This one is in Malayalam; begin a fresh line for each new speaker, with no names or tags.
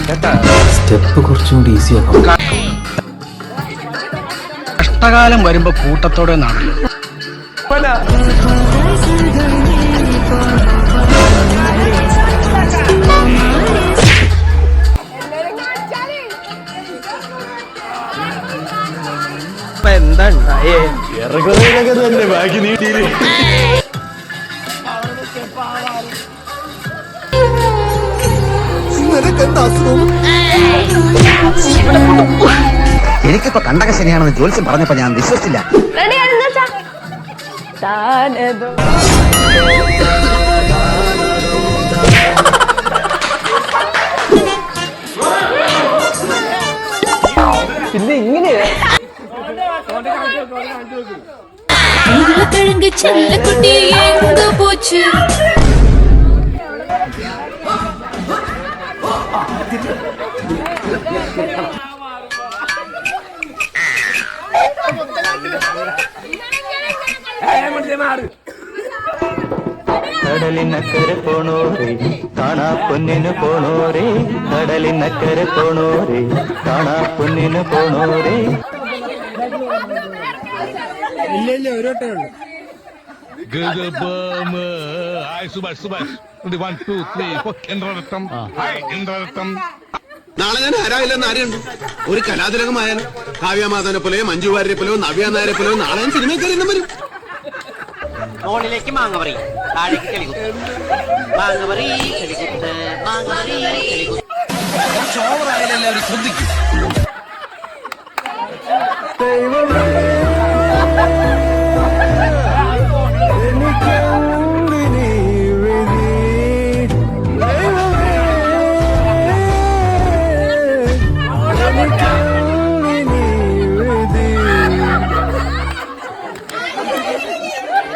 സ്റ്റെപ്പ് കുറച്ചും കൂടി ഈസി ആക്കാം.
കഷ്ടകാലം വരുമ്പോ കൂട്ടത്തോടെ നടന്നു.
എന്താ ഉണ്ടായേ?
തന്നെ ബാക്കി നീട്ടിയില്
എനിക്കിപ്പോ കണ്ടക ശനിയാണെന്ന് ജോത്സ്യം പറഞ്ഞപ്പോ ഞാൻ വിശ്വസിച്ചില്ല.
പിന്നെ ഇങ്ങനെയാ
கிழங்கு செல்ல குட்டி எங்க போச்சு?
കടലിനക്കരെ പോണോരേ കാണാ പൊന്നിന് പോണോരേ, കടലിനക്കരെ പോണോരേ കാണാ പൊന്നിന് പോണോരേ.
ഇല്ല ഒരോട്ടേ ഉള്ളു.
നാളെ ഞാൻ ആരായില്ലെന്ന് ആരെയുണ്ട്? ഒരു കലാതിലകമായാലും കാവ്യമാധവനെ പോലെയോ മഞ്ജു വാര്യരെ പോലെയോ നവ്യ നായരെ പോലെയോ നാളെ ഞാൻ സിനിമയിൽ കയറി വരും.
മോളിലേക്ക് മാങ്ങവറി, താഴേക്ക് ചെളികുത്ത്, മാങ്ങവറി ചെളികുത്ത്, മാങ്ങവറി ചെളികുത്ത്.
ചോറായാലും എല്ലാവരും ശ്രദ്ധിക്കും.